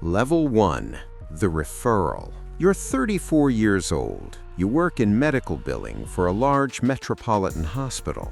Level 1. The Referral. You're 34 years old. You work in medical billing for a large metropolitan hospital.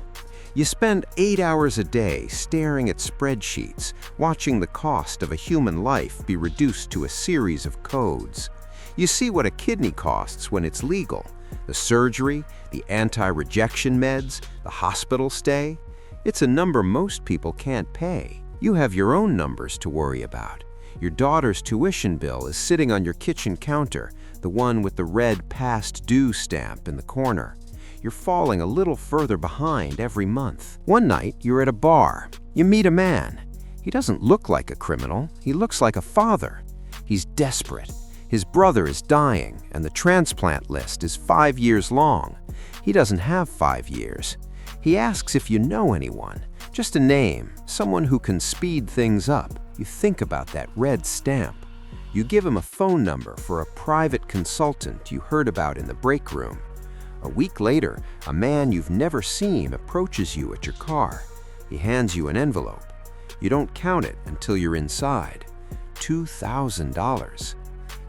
You spend 8 hours a day staring at spreadsheets, watching the cost of a human life be reduced to a series of codes. You see what a kidney costs when it's legal, the surgery, the anti-rejection meds, the hospital stay. It's a number most people can't pay. You have your own numbers to worry about. Your daughter's tuition bill is sitting on your kitchen counter, the one with the red past due stamp in the corner. You're falling a little further behind every month. One night, you're at a bar. You meet a man. He doesn't look like a criminal. He looks like a father. He's desperate. His brother is dying, and the transplant list is 5 years long. He doesn't have 5 years. He asks if you know anyone, just a name, someone who can speed things up. You think about that red stamp. You give him a phone number for a private consultant you heard about in the break room. A week later, a man you've never seen approaches you at your car. He hands you an envelope. You don't count it until you're inside. $2,000.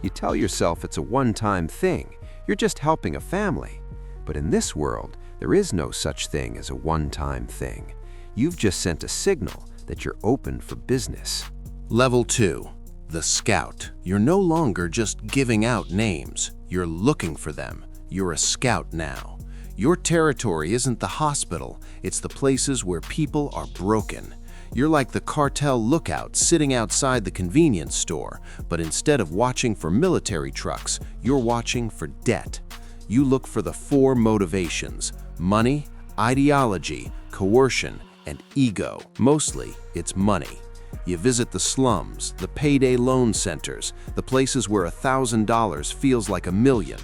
You tell yourself it's a one-time thing. You're just helping a family. But in this world, there is no such thing as a one-time thing. You've just sent a signal that you're open for business. Level 2. The Scout. You're no longer just giving out names. You're looking for them. You're a scout now. Your territory isn't the hospital. It's the places where people are broken. You're like the cartel lookout sitting outside the convenience store, but instead of watching for military trucks, you're watching for debt. You look for the 4 motivations: money, ideology, coercion, and ego. Mostly, it's money. You visit the slums, the payday loan centers, the places where $1,000 feels like $1 million.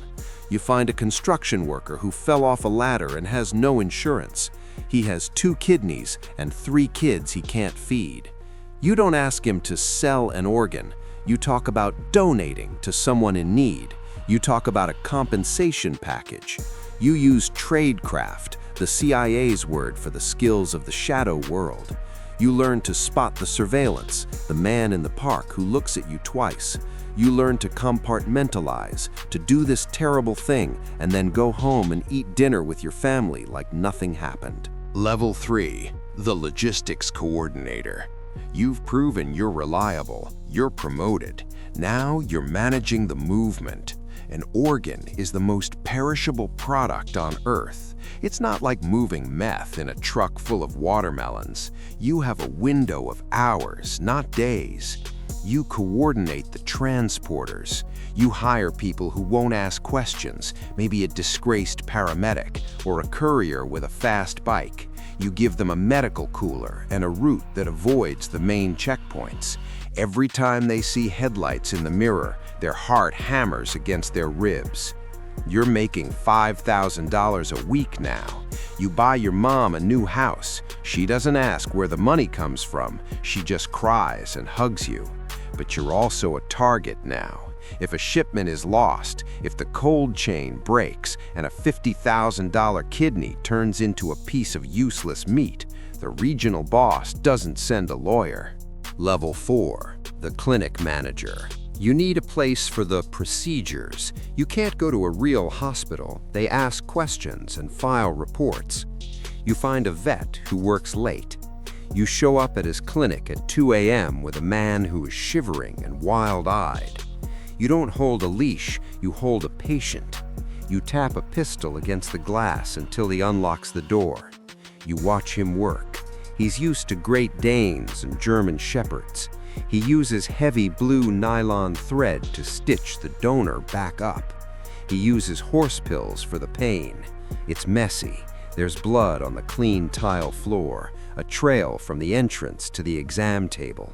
You find a construction worker who fell off a ladder and has no insurance. He has 2 kidneys and 3 kids he can't feed. You don't ask him to sell an organ. You talk about donating to someone in need. You talk about a compensation package. You use tradecraft, the CIA's word for the skills of the shadow world. You learn to spot the surveillance, the man in the park who looks at you twice. You learn to compartmentalize, to do this terrible thing, and then go home and eat dinner with your family like nothing happened. Level 3. The Logistics Coordinator. You've proven you're reliable. You're promoted. Now you're managing the movement. An organ is the most perishable product on Earth. It's not like moving meth in a truck full of watermelons. You have a window of hours, not days. You coordinate the transporters. You hire people who won't ask questions, maybe a disgraced paramedic or a courier with a fast bike. You give them a medical cooler and a route that avoids the main checkpoints. Every time they see headlights in the mirror, their heart hammers against their ribs. You're making $5,000 a week now. You buy your mom a new house. She doesn't ask where the money comes from. She just cries and hugs you. But you're also a target now. If a shipment is lost, if the cold chain breaks and a $50,000 kidney turns into a piece of useless meat, the regional boss doesn't send a lawyer. Level 4. The Clinic Manager. You need a place for the procedures. You can't go to a real hospital. They ask questions and file reports. You find a vet who works late. You show up at his clinic at 2 a.m. with a man who is shivering and wild-eyed. You don't hold a leash, you hold a patient. You tap a pistol against the glass until he unlocks the door. You watch him work. He's used to Great Danes and German Shepherds. He uses heavy blue nylon thread to stitch the donor back up. He uses horse pills for the pain. It's messy. There's blood on the clean tile floor, a trail from the entrance to the exam table.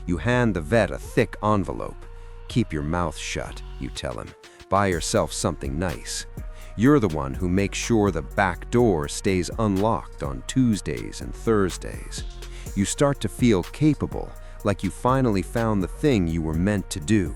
You hand the vet a thick envelope. Keep your mouth shut, you tell him. Buy yourself something nice. You're the one who makes sure the back door stays unlocked on Tuesdays and Thursdays. You start to feel capable, like you finally found the thing you were meant to do.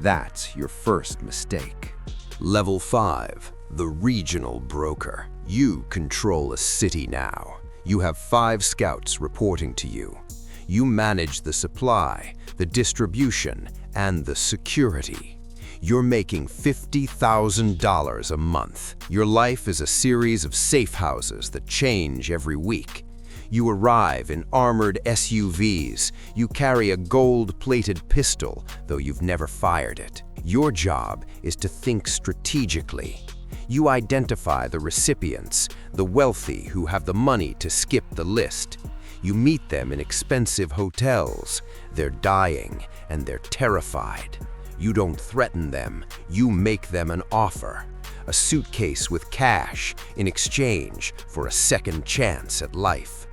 That's your first mistake. Level 5. The Regional Broker. You control a city now. You have 5 scouts reporting to you. You manage the supply, the distribution, and the security. You're making $50,000 a month. Your life is a series of safe houses that change every week. You arrive in armored SUVs. You carry a gold-plated pistol, though you've never fired it. Your job is to think strategically. You identify the recipients, the wealthy who have the money to skip the list. You meet them in expensive hotels. They're dying and they're terrified. You don't threaten them, you make them an offer. A suitcase with cash in exchange for a second chance at life.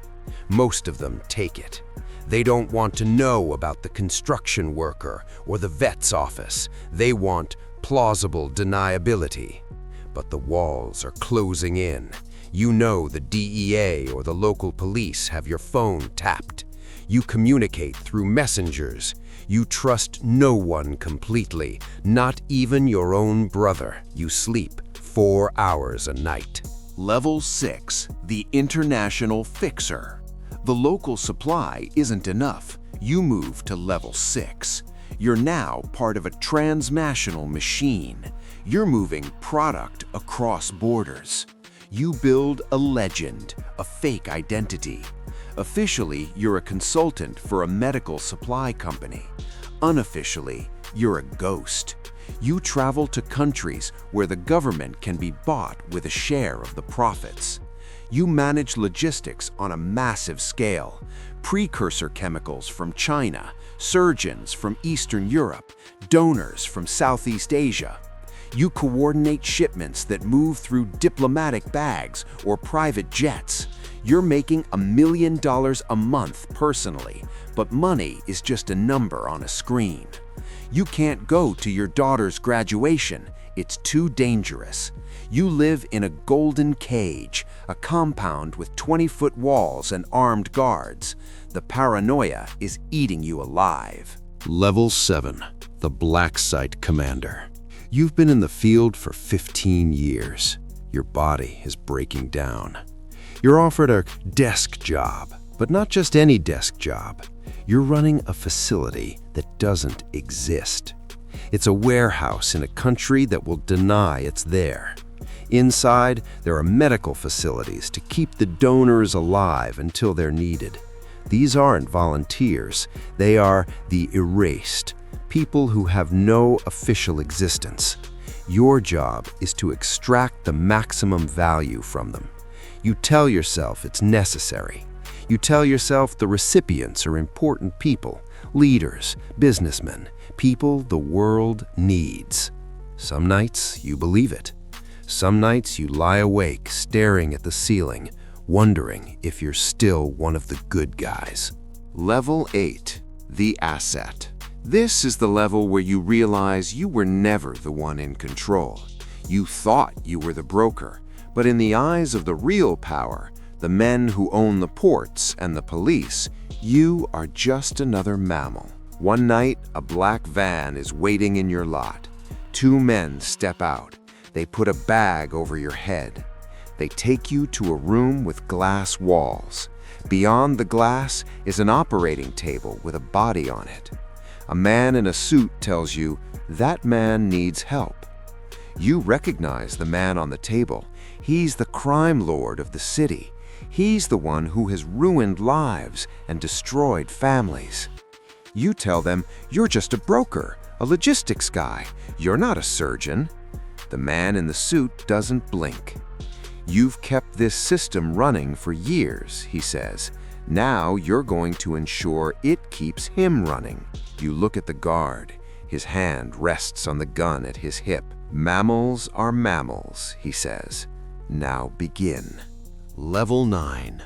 Most of them take it. They don't want to know about the construction worker or the vet's office. They want plausible deniability. But the walls are closing in. You know the DEA or the local police have your phone tapped. You communicate through messengers. You trust no one completely, not even your own brother. You sleep 4 hours a night. Level 6, the international fixer. The local supply isn't enough. You move to level 6. You're now part of a transnational machine. You're moving product across borders. You build a legend, a fake identity. Officially, you're a consultant for a medical supply company. Unofficially, you're a ghost. You travel to countries where the government can be bought with a share of the profits. You manage logistics on a massive scale. Precursor chemicals from China, surgeons from Eastern Europe, donors from Southeast Asia. You coordinate shipments that move through diplomatic bags or private jets. You're making $1 million a month personally, but money is just a number on a screen. You can't go to your daughter's graduation. It's too dangerous. You live in a golden cage, a compound with 20-foot walls and armed guards. The paranoia is eating you alive. Level 7, the Black Site Commander. You've been in the field for 15 years. Your body is breaking down. You're offered a desk job, but not just any desk job. You're running a facility that doesn't exist. It's a warehouse in a country that will deny it's there. Inside, there are medical facilities to keep the donors alive until they're needed. These aren't volunteers. They are the erased, people who have no official existence. Your job is to extract the maximum value from them. You tell yourself it's necessary. You tell yourself the recipients are important people, leaders, businessmen, people the world needs. Some nights you believe it. Some nights you lie awake staring at the ceiling, wondering if you're still one of the good guys. Level 8, the asset. This is the level where you realize you were never the one in control. You thought you were the broker, but in the eyes of the real power, the men who own the ports and the police, you are just another mammal. One night, a black van is waiting in your lot. 2 men step out. They put a bag over your head. They take you to a room with glass walls. Beyond the glass is an operating table with a body on it. A man in a suit tells you, that man needs help. You recognize the man on the table. He's the crime lord of the city. He's the one who has ruined lives and destroyed families. You tell them, you're just a broker, a logistics guy. You're not a surgeon. The man in the suit doesn't blink. You've kept this system running for years, he says. Now you're going to ensure it keeps him running. You look at the guard. His hand rests on the gun at his hip. Mammals are mammals, he says. Now begin. Level 9,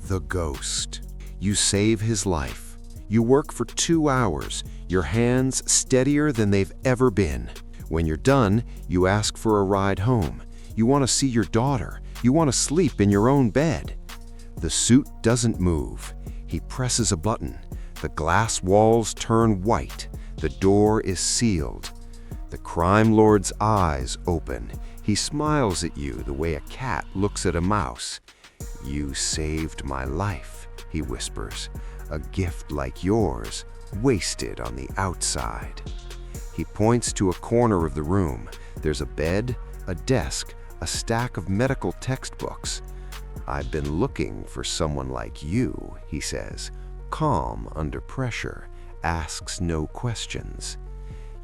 the Ghost. You save his life. You work for 2 hours, your hands steadier than they've ever been. When you're done, you ask for a ride home. You want to see your daughter. You want to sleep in your own bed. The suit doesn't move. He presses a button. The glass walls turn white. The door is sealed. The crime lord's eyes open. He smiles at you the way a cat looks at a mouse. "You saved my life," he whispers. "A gift like yours wasted on the outside. He points to a corner of the room. There's a bed, a desk, a stack of medical textbooks. "I've been looking for someone like you," he says, calm under pressure, asks no questions.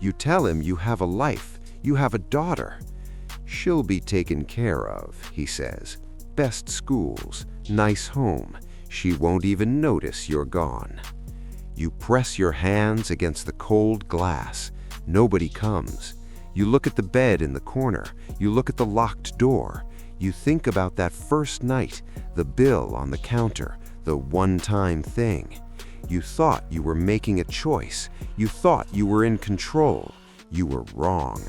You tell him you have a life, you have a daughter. "She'll be taken care of," he says. "Best schools, nice home. She won't even notice you're gone." You press your hands against the cold glass. Nobody comes. You look at the bed in the corner. You look at the locked door. You think about that first night, the bill on the counter, the one-time thing. You thought you were making a choice. You thought you were in control. You were wrong.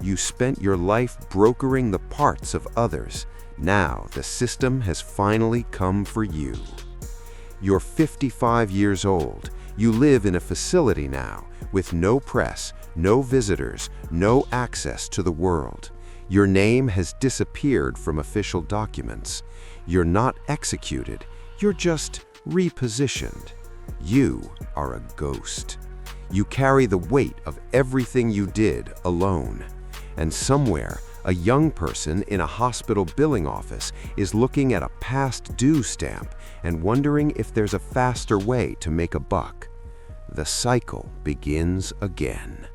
You spent your life brokering the parts of others. Now the system has finally come for you. You're 55 years old. You live in a facility now, with no press, no visitors, no access to the world. Your name has disappeared from official documents. You're not executed. You're just repositioned. You are a ghost. You carry the weight of everything you did alone. And somewhere, a young person in a hospital billing office is looking at a past due stamp and wondering if there's a faster way to make a buck. The cycle begins again.